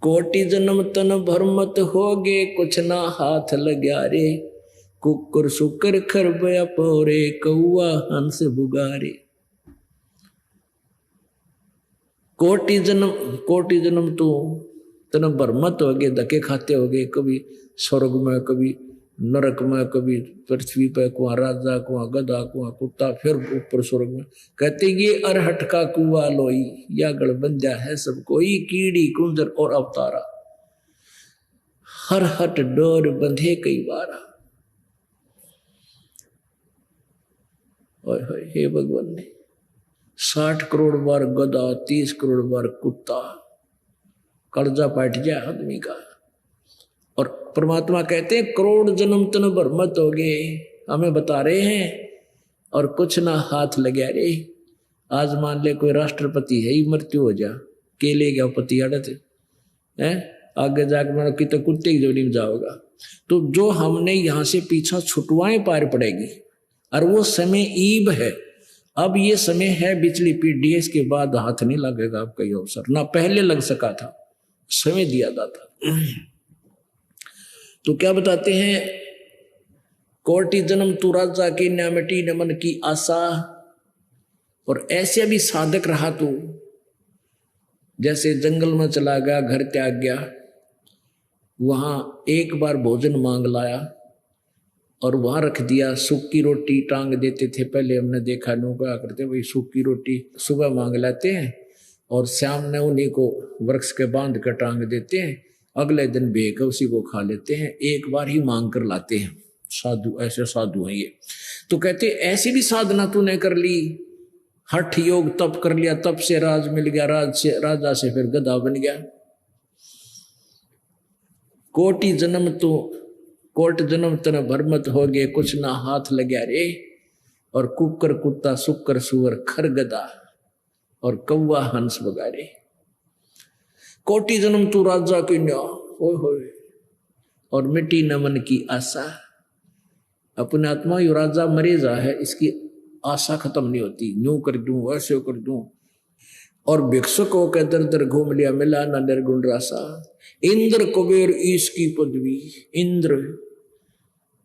कोटि जन्म तन भरमत होगे, कुछ ना हाथ लग्या रे। कुकुर सुकर खरबया पोरे, कौआ हंस बुगारे। कोटि जन्म तो तन भरमत हो गए, धक्के खाते हो गए, कभी स्वर्ग में, कभी नरक में, कभी पृथ्वी पर, कुआ राजा, कुआ गधा, कुआ कुत्ता, फिर ऊपर स्वर्ग में। कहते ये अरहट का कुआ लोई, या गड़बंजा है सब कोई, कीड़ी कुंजर और अवतारा, हर हट डोर बंधे कई बारा। हे भगवान ने 60 करोड़ बार गधा, 30 करोड़ बार कुत्ता, कर्जा पाट जाए आदमी का। और परमात्मा कहते हैं करोड़ जन्म तन भरमत हो गए, हमें बता रहे हैं, और कुछ ना हाथ लगे रे। आज मान ले कोई राष्ट्रपति है ही, मृत्यु हो जा, के ले गया पति अड़त है, आगे जाकर मैं कि तो कुत्ते की जोड़ी में जाओगा। तो जो हमने यहां से पीछा छुटवाएं पार पड़ेगी, और वो समय ईब है। अब ये समय है बिचली पीढ़ी, इसके बाद हाथ नहीं लगेगा आपका ये अवसर, ना पहले लग सका था, समय दिया जाता। तो क्या बताते हैं, कोटि जन्म तू राजा की, न मिटी न मन की आशा। और ऐसे भी साधक रहा तू, जैसे जंगल में चला गया, घर त्याग गया, वहां एक बार भोजन मांग लाया और वहां रख दिया, सूखी रोटी टांग देते थे। पहले हमने देखा लोग क्या करते, वही सूखी रोटी सुबह मांग लाते हैं और शाम में उन्हीं को वृक्ष के बांध कर टांग देते हैं, अगले दिन बेक उसी को खा लेते हैं, एक बार ही मांग कर लाते हैं। साधु, ऐसे साधु हैं ये। तो कहते ऐसी भी साधना तूने कर ली, हठ योग तप कर लिया, तप से राज मिल गया, राजा से फिर गधा बन गया। कोटि जन्म तन भरमत हो गए, कुछ ना हाथ लग्या रे। और कुकर कुत्ता, सुकर सुअर, खर गधा और कौवा हंस बगारे। कोटि जन्म तू राजा की न्या, होए और मिट्टी न मन की आशा। अपने आत्मा यो राजा मरे जा है, इसकी आशा खत्म नहीं होती, यूं कर दूं ऐसे कर दूं। और भिक्षुकों के दर दर घूम लिया, मिला न निर्गुण रासा। इंद्र कुबेर ईश की पदवी, इंद्र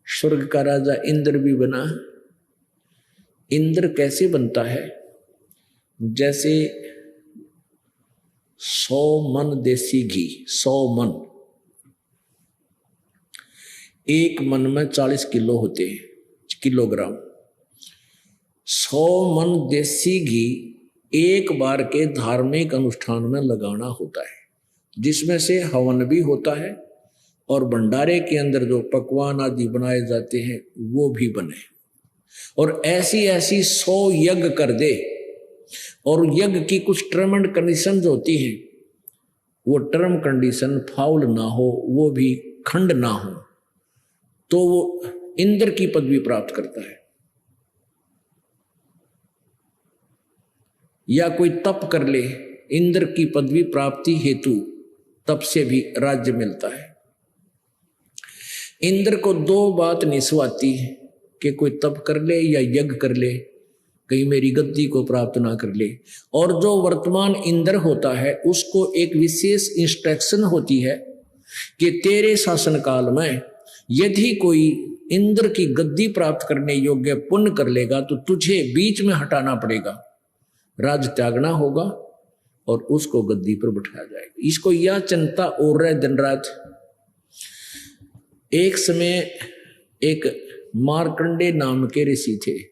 स्वर्ग का राजा इंद्र भी बना। इंद्र कैसे बनता है, जैसे 100 मन देसी घी, 100 मन, एक मन में 40 किलो होते हैं, किलोग्राम। 100 मन देसी घी एक बार के धार्मिक अनुष्ठान में लगाना होता है, जिसमें से हवन भी होता है और भंडारे के अंदर जो पकवान आदि बनाए जाते हैं वो भी बने। और ऐसी 100 यज्ञ कर दे, और यज्ञ की कुछ टर्म एंड कंडीशंस होती हैं, वो टर्म कंडीशन फाउल ना हो, वो भी खंड ना हो, तो वो इंद्र की पदवी प्राप्त करता है। या कोई तप कर ले, इंद्र की पदवी प्राप्ति हेतु तप से भी राज्य मिलता है। इंद्र को 2 बात निस्वाती कि कोई तप कर ले या यज्ञ कर ले, कहीं मेरी गद्दी को प्राप्त ना कर ले। और जो वर्तमान इंद्र होता है उसको एक विशेष इंस्ट्रक्शन होती है कि तेरे शासन काल में यदि कोई इंद्र की गद्दी प्राप्त करने योग्य पुण्य कर लेगा तो तुझे बीच में हटाना पड़ेगा, राज त्यागना होगा और उसको गद्दी पर बैठाया जाएगा। इसको यह चिंता और रहे दिन रात। एक समय एक मार्कंडे नाम के ऋषि थे,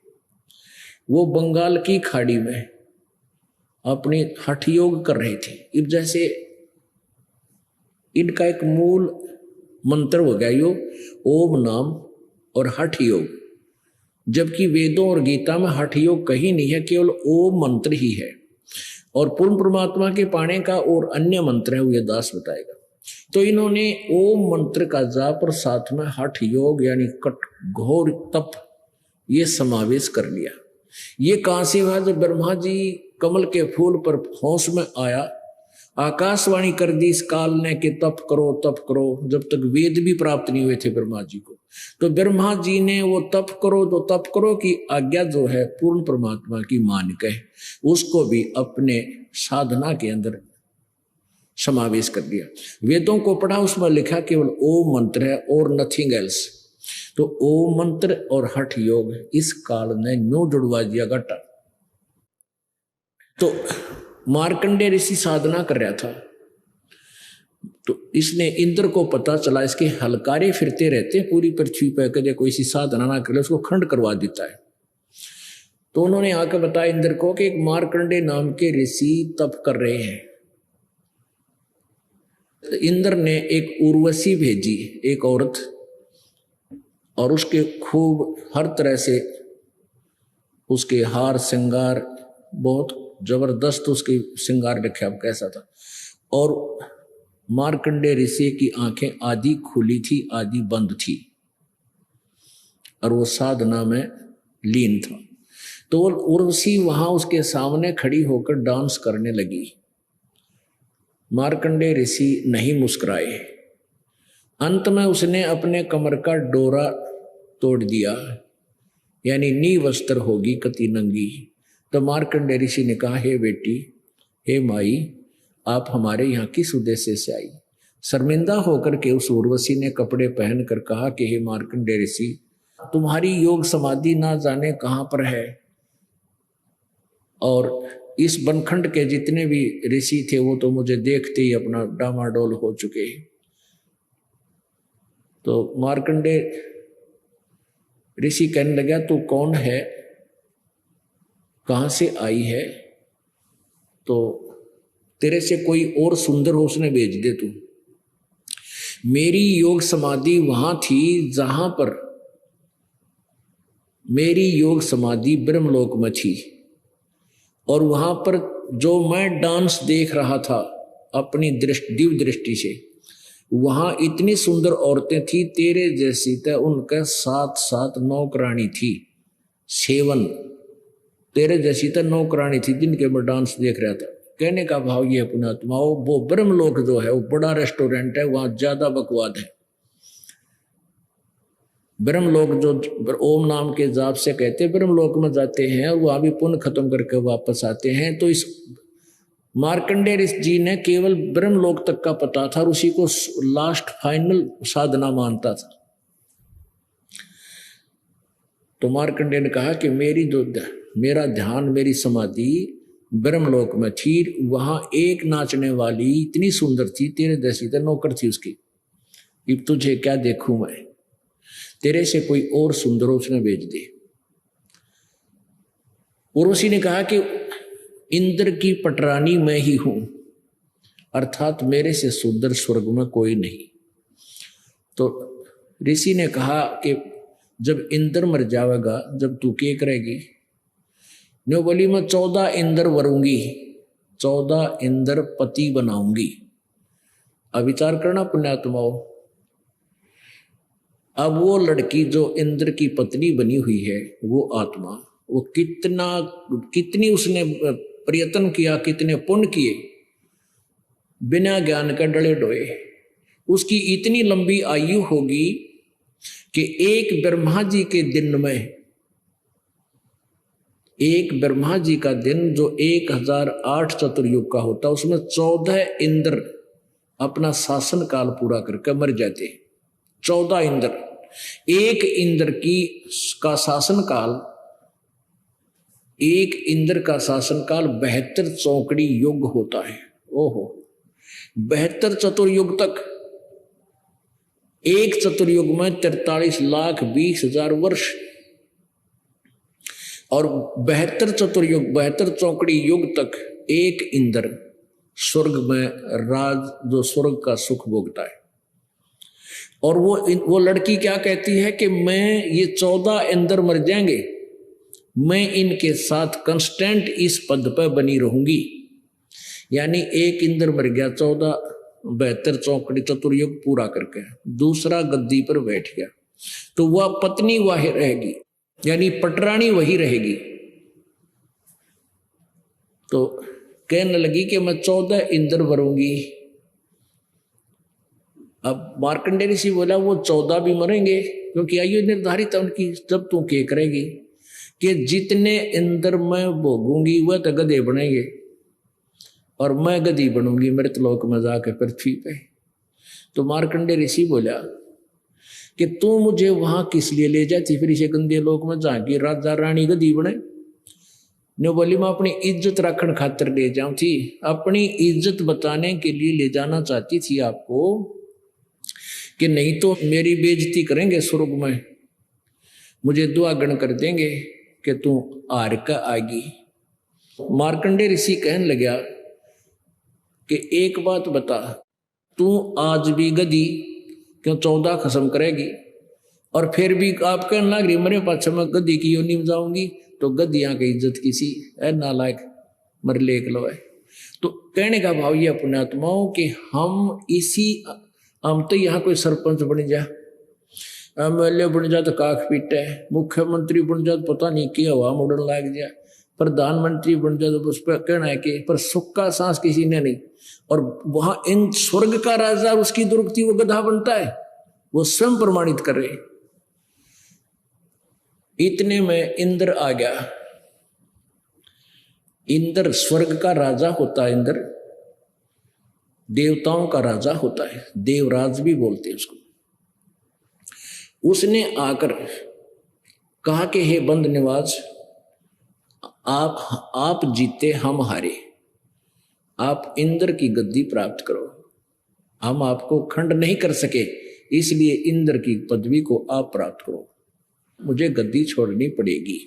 वो बंगाल की खाड़ी में अपनी हठ योग कर रहे थे। इब जैसे इनका एक मूल मंत्र हो गया यो ओम नाम और हठ योग, जबकि वेदों और गीता में हठ योग कहीं नहीं है, केवल ओम मंत्र ही है। और पूर्ण परमात्मा के पाने का और अन्य मंत्र है, वो ये दास बताएगा। तो इन्होंने ओम मंत्र का जाप और साथ में हठ योग यानी घोर तप ये समावेश कर लिया। ये कहां से हुआ? जब ब्रह्मा जी कमल के फूल पर होश में आया, आकाशवाणी कर दी इस काल ने कि तप करो तप करो, जब तक वेद भी प्राप्त नहीं हुए थे ब्रह्मा जी को। तो ब्रह्मा जी ने वो तप करो तो तप करो की आज्ञा जो है पूर्ण परमात्मा की मान के उसको भी अपने साधना के अंदर समावेश कर दिया। वेदों को पढ़ा, उसमें लिखा केवल ओम मंत्र है और नथिंग एल्स। तो ओम मंत्र और हठ योग इस काल ने न्यू जुड़वा दिया घटा। तो मार्कंडेय ऋषि साधना कर रहा था, तो इसने इंद्र को पता चला इसके हलकारे फिरते रहते पूरी पृथ्वी पर, कदे कोई सी साधना ना करे उसको खंड करवा देता है। तो उन्होंने आकर बताया इंद्र को कि एक मार्कंडेय नाम के ऋषि तप कर रहे हैं। तो इंद्र ने एक उर्वशी भेजी, एक औरत, और उसके खूब हर तरह से उसके हार श्रृंगार बहुत जबरदस्त उसके श्रृंगार रखे, अब कैसा था। और मार्कंडेय ऋषि की आंखें आधी खुली थी आधी बंद थी, और वो साधना में लीन था। तो उर्वशी वहां उसके सामने खड़ी होकर डांस करने लगी। मार्कंडेय ऋषि नहीं मुस्कुराए। अंत में उसने अपने कमर का डोरा तोड़ दिया, यानी नी वस्त्र होगी कति नंगी। तो मार्कंडेय ऋषि ने कहा, हे बेटी, हे माई, आप हमारे यहाँ किस उद्देश्य से आई? शर्मिंदा होकर के उस उर्वशी ने कपड़े पहनकर कहा कि हे मार्कंडेय ऋषि, तुम्हारी योग समाधि ना जाने कहाँ पर है, और इस बनखंड के जितने भी ऋषि थे वो तो मुझे देखते ही अपना डामाडोल हो चुके। तो मार्कंडेय ऋषि कहने लगा, तू कौन है, कहां से आई है? तो तेरे से कोई और सुंदर हो उसने भेज दे तू। मेरी योग समाधि वहां थी जहां पर मेरी योग समाधि ब्रह्मलोक में थी, और वहां पर जो मैं डांस देख रहा था अपनी दिव्य दृष्टि से, वहां इतनी सुंदर औरतें थी तेरे जैसी, तो उनका 7-7 नौकरानी थी। 7 तेरे जैसी तो नौकरानी थी जिनके मैं डांस देख रहा था। कहने का भाव ये पुण्यात्मा, वो ब्रह्मलोक जो है वो बड़ा रेस्टोरेंट है, वहां ज्यादा बकवाद है। ब्रह्मलोक जो ओम नाम के जाप से कहते ब्रह्मलोक में जाते हैं और वहां भी पुण्य खत्म करके वापस आते हैं। तो इस मार्कंडेय ऋषि जी ने केवल ब्रह्मलोक तक का पता था और उसी को लास्ट फाइनल साधना मानता था। तो मार्कंडेय ने कहा कि मेरा ध्यान, मेरी समाधि ब्रह्मलोक में थी, वहां एक नाचने वाली इतनी सुंदर थी तेरे जैसी, तो नौकर थी उसकी। अब तुझे क्या देखूं मैं, तेरे से कोई और सुंदर उसने भेज दे। उर्वशी ने कहा कि इंद्र की पटरानी मैं ही हूं, अर्थात मेरे से सुंदर स्वर्ग में कोई नहीं। तो ऋषि ने कहा कि जब इंद्र मर जाएगा, जब तू क्या करेगी? न्यू बोली, मैं 14 इंद्र वरूंगी, 14 इंद्र पति बनाऊंगी। अब विचार करना पुण्यात्माओं, अब वो लड़की जो इंद्र की पत्नी बनी हुई है, वो आत्मा, वो कितनी उसने प्रयत्न किया, कितने पुण्य किए, बिना ज्ञान के डले डोए। उसकी इतनी लंबी आयु होगी कि एक ब्रह्मा जी के दिन में, एक ब्रह्मा जी का दिन जो 1008 चतुर्युग का होता, उसमें 14 इंद्र अपना शासन काल पूरा करके मर जाते। 14 इंद्र, एक इंद्र का शासन काल, एक इंद्र का शासन काल 72 चौकड़ी युग होता है। ओहो, 72 चतुर्युग तक। एक चतुर्युग में 43,20,000 वर्ष, और 72 चतुर्युग, 72 चौकड़ी युग तक एक इंद्र स्वर्ग में राज, जो स्वर्ग का सुख भोगता है। और वो लड़की क्या कहती है कि मैं, ये 14 इंद्र मर जाएंगे, मैं इनके साथ कंस्टेंट इस पद पर बनी रहूंगी। यानी एक इंद्र मर गया, 14 72 चौकड़ी चतुर्युग पूरा करके दूसरा गद्दी पर बैठ गया, तो वह पत्नी वही रहेगी, यानी पटरानी वही रहेगी। तो कहने लगी कि मैं 14 इंद्र भरूंगी। अब मार्कंडेय ऋषि बोला वो 14 भी मरेंगे, क्योंकि आयु निर्धारित है उनकी। जब तू क्या करेगी कि जितने इंद्र मैं भोगूंगी वह तो गधे बनेंगे, और मैं गधी बनूंगी मृतलोक में जाकर पृथ्वी पे। तो मार्कंडे ऋषि बोला कि तू मुझे वहां किस लिए ले जाती फिर इसे गंदे लोक में, जहां की राजा रानी गधी बने। ने बोली मैं अपनी इज्जत रखने खातिर ले जाऊं थी, अपनी इज्जत बताने के लिए ले जाना चाहती थी आपको, कि नहीं तो मेरी बेइज्जती करेंगे स्वर्ग में, मुझे दुआगण कर देंगे कि तू हार का आगी। मार्कंडे ऋषि कहने लगा कि एक बात बता, तू आज भी गधी क्यों 14 खत्म करेगी, और फिर भी आप कहने लग रही मेरे पास मैं गधी की योनि में जाऊंगी, तो गधियां की इज्जत किसी है नालायक मर लेक लो है। तो कहने का भाव ये पुण्यात्माओं कि हम तो यहाँ कोई सरपंच बन जा, एमएलए बन जा तो काख पीटे, मुख्यमंत्री बन जा तो पता नहीं क्या हुआ मुड़न लग जाए, प्रधानमंत्री बन जा तो उस पर कहना है कि पर सुख का सांस किसी ने नहीं। और वहां इन स्वर्ग का राजा उसकी दुर्गति वो गधा बनता है, वो स्वयं प्रमाणित कर रहे। इतने में इंद्र आ गया। इंद्र स्वर्ग का राजा होता है, इंद्र देवताओं का राजा होता है, देवराज भी बोलते हैं उसको। उसने आकर कहा कि हे बंद निवास, आप जीते हम हारे, आप इंद्र की गद्दी प्राप्त करो, हम आपको खंड नहीं कर सके, इसलिए इंद्र की पदवी को आप प्राप्त करो, मुझे गद्दी छोड़नी पड़ेगी।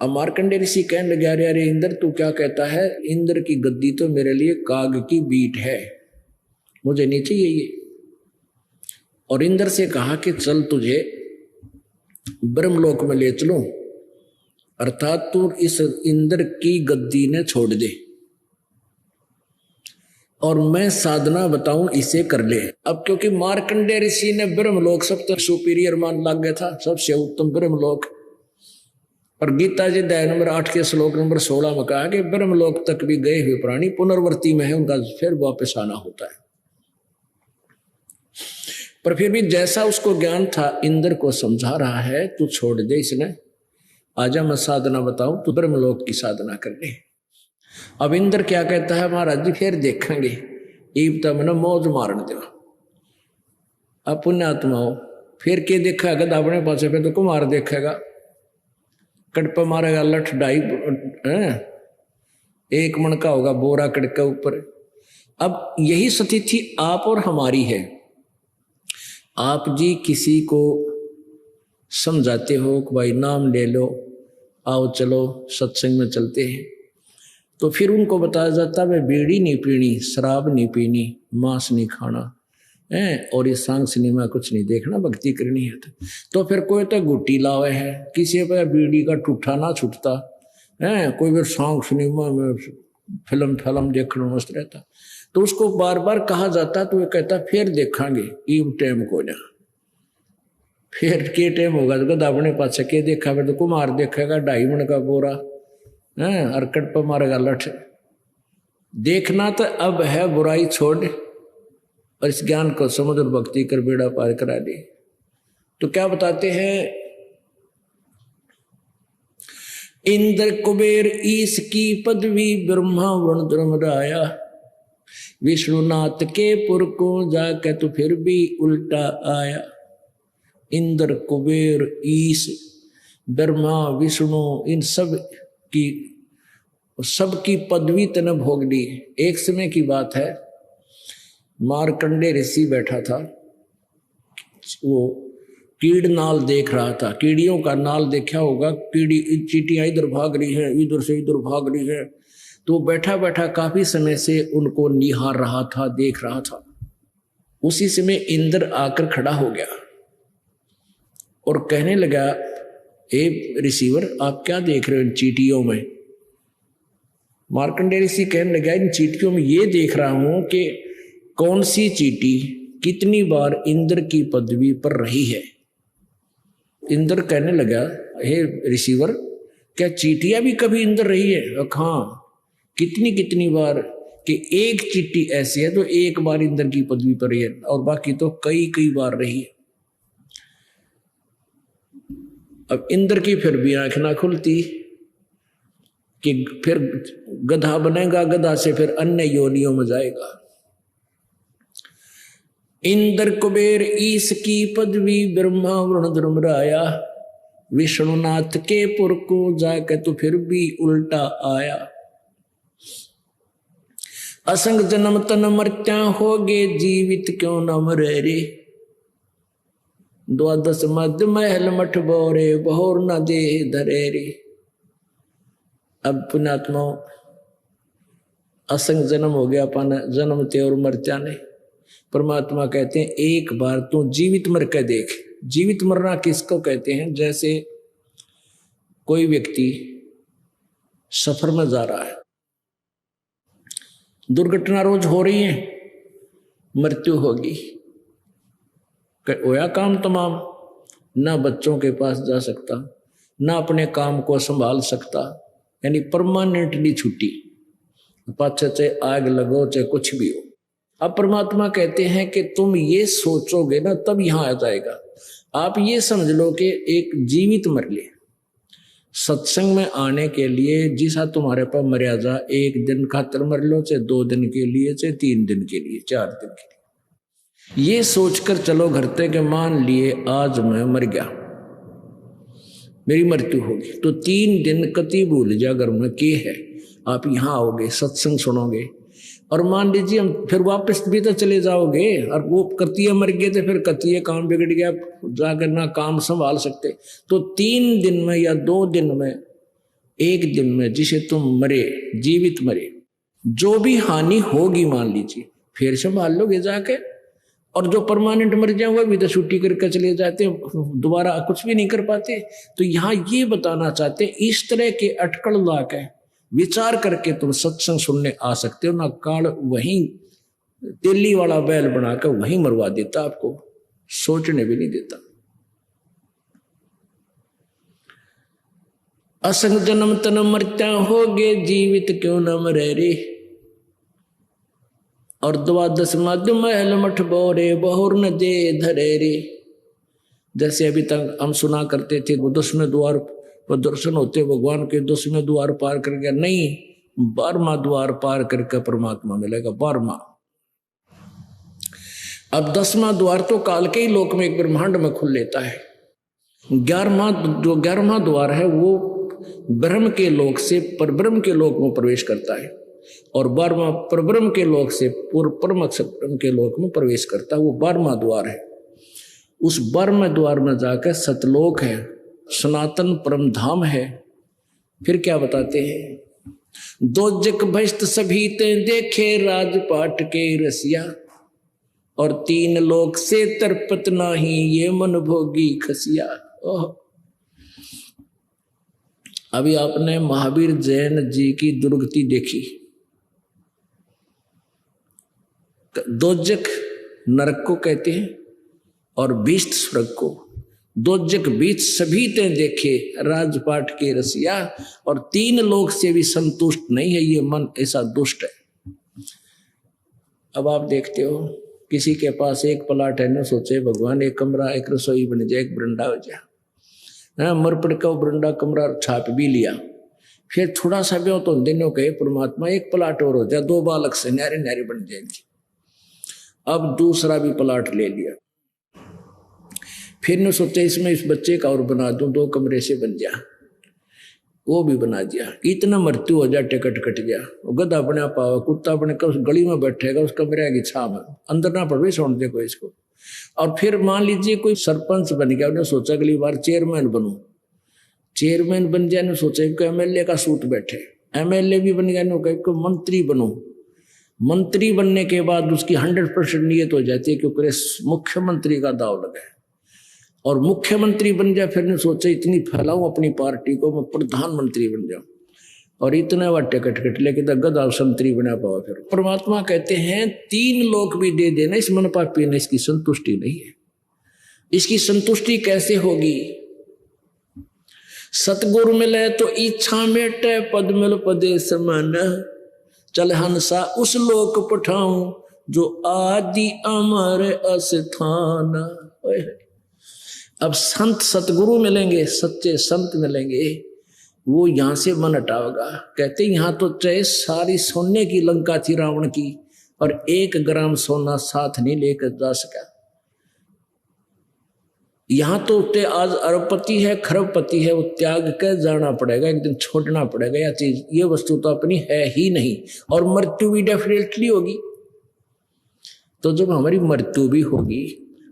अब मार्कंडे ऋषि कहने लगे अरे अरे इंद्र तू क्या कहता है, इंद्र की गद्दी तो मेरे लिए काग की बीट है, मुझे नहीं चाहिए ये। और इंद्र से कहा कि चल तुझे ब्रह्मलोक में ले चलूं, अर्थात तू इस इंद्र की गद्दी ने छोड़ दे और मैं साधना बताऊं इसे कर ले। अब क्योंकि मार्कंडे ऋषि ने ब्रह्मलोक सबसे सुपीरियर मान लग गया था, सबसे उत्तम ब्रह्मलोक। और गीता जी अध्याय नंबर 8 के श्लोक नंबर 16 में कहा कि ब्रह्मलोक तक भी गए हुए प्राणी पुनर्वर्ती में है, उनका फिर वापस आना होता है। पर फिर भी जैसा उसको ज्ञान था इंद्र को समझा रहा है, तू छोड़ दे इसने, आजा मैं साधना बताऊं, तू ब्रह्मलोक की साधना कर ले। अब इंद्र क्या कहता है, महाराज जी फिर देखेंगे, ईब तब न मौज मारन दो। अब पुण्यात्माओं फिर के देखेगा गधा अपने पास, फिर तो कुमार देखेगा, कड़प मारेगा लठ ढाई एक मन का होगा बोरा कड़के ऊपर। अब यही स्थिति थी आप और हमारी है। आप जी किसी को समझाते हो कि भाई नाम ले लो, आओ चलो सत्संग में चलते हैं, तो फिर उनको बताया जाता है बीड़ी नहीं पीनी, शराब नहीं पीनी, मांस नहीं खाना है, और ये सांग सिनेमा कुछ नहीं देखना, भक्ति करनी है। तो फिर कोई तो गुट्टी लावे है, किसी पर बीड़ी का ठूठा ना छूटता है, कोई फिर सांग सिनेमा में फिल्म देखना मस्त रहता। तो उसको बार बार कहा जाता तो वो कहता फिर देखांगे ईब टाइम को ना, फिर के टाइम होगा तो गधा अपने पास के देखा, फिर तो कुमार देखेगा 2.5 मन का बोरा है, अरकट पर मारेगा लठ। देखना तो अब है, बुराई छोड़ और इस ज्ञान को समझ और भक्ति कर बेड़ा पार करा दे। तो क्या बताते हैं, इंद्र कुबेर ईश की पदवी ब्रह्मा वरुण धर्मराया, विष्णुनाथ के पुर को जाके तो फिर भी उल्टा आया। इंद्र कुबेर ईश ब्रह्मा विष्णु इन सबकी पदवी तने भोग ली। एक समय की बात है, मार्कंडे ऋषि बैठा था, वो कीड़ नाल देख रहा था, कीड़ियों का नाल देखा होगा, कीड़ी चींटियां इधर भाग रही है, इधर से इधर भाग रही है, तो बैठा बैठा काफी समय से उनको निहार रहा था, देख रहा था। उसी समय इंद्र आकर खड़ा हो गया और कहने लगा, ए रिसीवर आप क्या देख रहे हो इन चींटियों में। मार्कंडेय ऋषि कहने लगा, इन चींटियों में ये देख रहा हूं कि कौन सी चींटी कितनी बार इंद्र की पदवी पर रही है। इंद्र कहने लगा, हे रिसीवर क्या चींटियां भी कभी इंद्र रही है। हाँ, कितनी कितनी बार, कि एक चींटी ऐसी है तो एक बार इंद्र की पदवी पर रही है, और बाकी तो कई कई बार रही है। अब इंद्र की फिर भी आंख ना खुलती कि फिर गधा बनेगा, गधा से फिर अन्य योनियों में जाएगा। इंद्र कुबेर ईश की पदवी, ब्रह्मा वरुण धर्मराया, विष्णुनाथ के पुर को जाके तो फिर भी उल्टा आया। असंग जन्म तन मर्त्या होगे, जीवित क्यों न मरे रे। द्वादश मध्य महल मठ बोरे, बहुर न दे धरे रे। अब पुण्यात्मा असंग जन्म हो गया अपन जन्मते और मरत्या ने। परमात्मा कहते हैं एक बार तू जीवित मर के देख। जीवित मरना किसको कहते हैं? जैसे कोई व्यक्ति सफर में जा रहा है, दुर्घटना रोज हो रही है, मृत्यु होगी, होया काम तमाम, ना बच्चों के पास जा सकता, ना अपने काम को संभाल सकता, यानी परमानेंटली छुट्टी, पाछे चाहे आग लगो चाहे कुछ भी हो। अब परमात्मा कहते हैं कि तुम ये सोचोगे ना तब यहां आ जाएगा। आप ये समझ लो कि एक जीवित मर ले, सत्संग में आने के लिए जिसा तुम्हारे पास मर्यादा, एक दिन खातर मर लो, चाहे 2 दिन के लिए, चाहे 3 दिन के लिए, 4 दिन के लिए, ये सोचकर चलो घर तक के मान लिए आज मैं मर गया, मेरी मृत्यु होगी, तो 3 दिन कति भूल जा घर में के है। आप यहाँ आओगे, सत्संग सुनोगे, और मान लीजिए हम फिर वापस भी तो चले जाओगे, और वो कतिये मर गए थे, फिर कतिये काम बिगड़ गया, जाकर ना काम संभाल सकते, तो 3 दिन में या 2 दिन में, 1 दिन में जिसे तुम मरे, जीवित मरे, जो भी हानि होगी मान लीजिए फिर संभाल लोगे जाके। और जो परमानेंट मर जाए वह भी तो छुट्टी करके चले जाते, दोबारा कुछ भी नहीं कर पाते। तो यहाँ ये बताना चाहते, इस तरह के अटकल ला के विचार करके तुम सत्संग सुनने आ सकते हो ना। काल वहीं तेली वाला बैल बनाकर वहीं मरवा देता, आपको सोचने भी नहीं देता। असंग जन्म तन मर्त्या होगे, जीवित क्यों न मरे रे। और द्वादश मध्य महल मठ बोरे, बहुर न दे धरे रे। जैसे अभी तक हम सुना करते थे 10वें द्वार पर दर्शन होते भगवान के, 10वें द्वार पार कर गया, नहीं, 12वां द्वार पार करके परमात्मा मिलेगा, 12वां। अब 10वां द्वार तो काल के ही लोक में एक ब्रह्मांड में खुल लेता है। 11वां द्वार है वो ब्रह्म के लोक से परब्रह्म के लोक में प्रवेश करता है, और 12वां परब्रह्म के लोक से परम अक्षर ब्रह्म के लोक में प्रवेश करता है, वो 12वां द्वार है। उस 12वें द्वार में जाकर सतलोक है, सनातन परम धाम है। फिर क्या बताते हैं, दोजक भस्त सभी ते देखे, राजपाट के रसिया, और 3 लोक से तरपत नाही, ये मन भोगी खसिया। ओह, अभी आपने महावीर जैन जी की दुर्गति देखी। दोजक नरक को कहते हैं और बीस्ट स्वर्ग को। दोजक बीच सभी ते देखे, राजपाट के रसिया, और 3 लोक से भी संतुष्ट नहीं है, ये मन ऐसा दुष्ट है। अब आप देखते हो किसी के पास एक प्लाट है, न सोचे भगवान एक कमरा, एक रसोई बन जाए, एक बरंडा हो जाए, मर पड़ का बरंडा कमरा छाप भी लिया, फिर थोड़ा सा भी तो दिनों कहे परमात्मा एक प्लाट और हो जाए, 2 बालक से न्यारे न्यारे बन जाएंगे। अब दूसरा भी प्लाट ले लिया, फिर ने सोचा इसमें इस बच्चे का और बना दूं, 2 कमरे से बन जा, वो भी बना दिया। इतना मृत्यु हो जाए, टिकट कट गया, गधा बना पावा, कुत्ता बने का उस गली में बैठेगा, उस कमरे की छाव में अंदर ना पड़े, सुन देखो इसको। और फिर मान लीजिए कोई सरपंच बन गया, उन्हें सोचा अगली बार चेयरमैन बनूं, चेयरमैन बन जाए, ने सोचा कि एमएलए का सूट बैठे, एमएलए भी बन गया, ने कहा मंत्री बनूं, मंत्री बनने के बाद उसकी 100% नियत हो जाती है क्योंकि मुख्यमंत्री का दाव लगा है, और मुख्यमंत्री बन जाए, फिर ने सोचा इतनी फैलाऊं अपनी पार्टी को, मैं प्रधानमंत्री बन जाऊं, और इतने बार टिकट कट लेके तो गधा संतरी बना पावा। फिर परमात्मा कहते हैं 3 लोक भी दे देना, इस मन पापी ने इसकी संतुष्टि नहीं है। इसकी संतुष्टि कैसे होगी? सतगुरु मिले तो इच्छा मेटे, पद मिल पदे समान, चल हंसा उस लोक पठाऊं, जो आदि अमर अस्थान। अब संत सतगुरु मिलेंगे, सच्चे संत मिलेंगे, वो यहां से मन हटाओगा। कहते यहां तो चाहे सारी सोने की लंका थी रावण की, और 1 ग्राम सोना साथ नहीं लेकर जा सका। यहां तो ते आज अरबपति है, खरबपति है, वो त्याग कर जाना पड़ेगा, एक दिन छोड़ना पड़ेगा यह चीज। ये वस्तु तो अपनी है ही नहीं, और मृत्यु भी डेफिनेटली होगी। तो जब हमारी मृत्यु भी होगी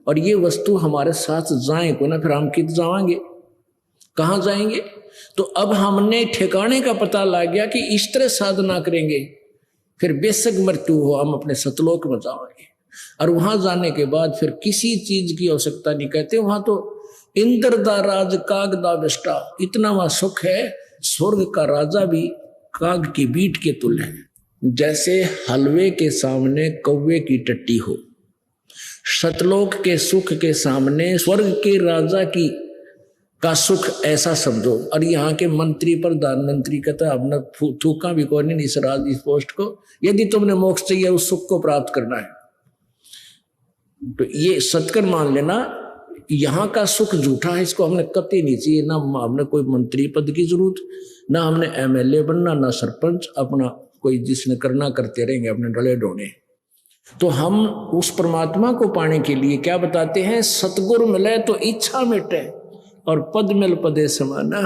और ये वस्तु हमारे साथ जाए को ना, फिर हम कित जाएंगे, कहाँ जाएंगे? तो अब हमने ठिकाने का पता लग गया कि इस तरह साधना करेंगे, फिर बेशक मृत्यु हो हम अपने सतलोक में जाएंगे। और वहां जाने के बाद फिर किसी चीज की आवश्यकता नहीं। कहते वहां तो इंद्र दा राज काग दा बेष्टा, इतना वहां सुख है, स्वर्ग का राजा भी काग की बीट के तुल्य है। जैसे हलवे के सामने कौवे की टट्टी हो, सतलोक के सुख के सामने स्वर्ग के राजा की का सुख ऐसा समझो। और यहाँ के मंत्री प्रधानमंत्री कहता है हमने थूका भी कौन नहीं इस राज इस पोस्ट को, यदि तुमने मोक्ष चाहिए उस सुख को प्राप्त करना है तो ये सत्कर मान लेना, यहाँ का सुख झूठा है, इसको हमने कतई नहीं चाहिए। ना हमने कोई मंत्री पद की जरूरत, ना हमने MLA बनना, ना सरपंच, अपना कोई जिसने करना करते रहेंगे अपने डले ढोने। तो हम उस परमात्मा को पाने के लिए क्या बताते हैं, सतगुरु मिले तो इच्छा मिटे और पद मिल पदे समाना।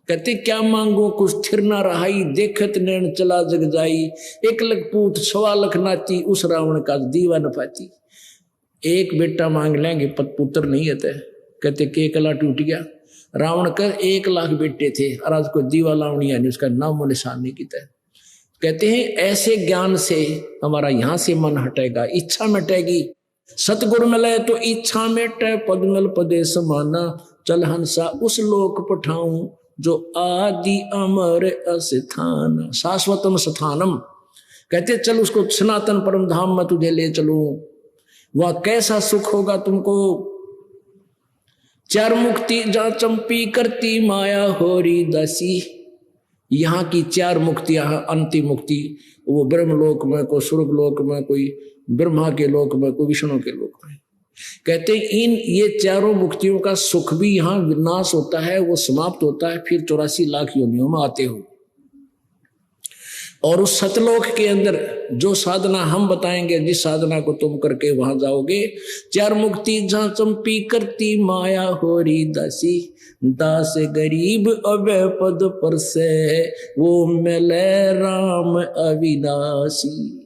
कहते क्या मांगो कुछ थिर ना रहाई, देखत नैन चला जग जाई, 1 लाख पूत 1.25 लाख नाती, उस रावण का दीवा न पाती। एक बेटा मांग लेंगे पुत्र नहीं है। कहते के कला टूट गया। रावण का 1 लाख बेटे थे और आज कोई दीवा लावणी यानी उसका नामो निशान नहीं किया। कहते हैं ऐसे ज्ञान से हमारा यहां से मन हटेगा, इच्छा मिटेगी। सतगुरु मिले तो इच्छा मिटे, पद मिल पदे समाना, चल हंसा उस लोक पठाऊं जो आदि अमर अस्थान, शाश्वतम स्थानम। कहते चल उसको सनातन परम धाम में तुझे ले चलूं, वह कैसा सुख होगा तुमको। 4 मुक्ति जहां चंपी करती माया होरी दासी, यहाँ की 4 मुक्तियां, अंतिम मुक्ति वो ब्रह्मलोक में, कोई स्वर्गलोक में, कोई ब्रह्मा के लोक में, कोई विष्णु के लोक में। कहते इन ये 4 मुक्तियों का सुख भी यहाँ विनाश होता है, वो समाप्त होता है, फिर 84 लाख योनियों में आते हो। और उस सतलोक के अंदर जो साधना हम बताएंगे, जिस साधना को तुम करके वहां जाओगे, 4 मुक्ति जहां चंपी करती माया होरी दासी, दास गरीब अबे पद पर से वो मिले राम अविनाशी।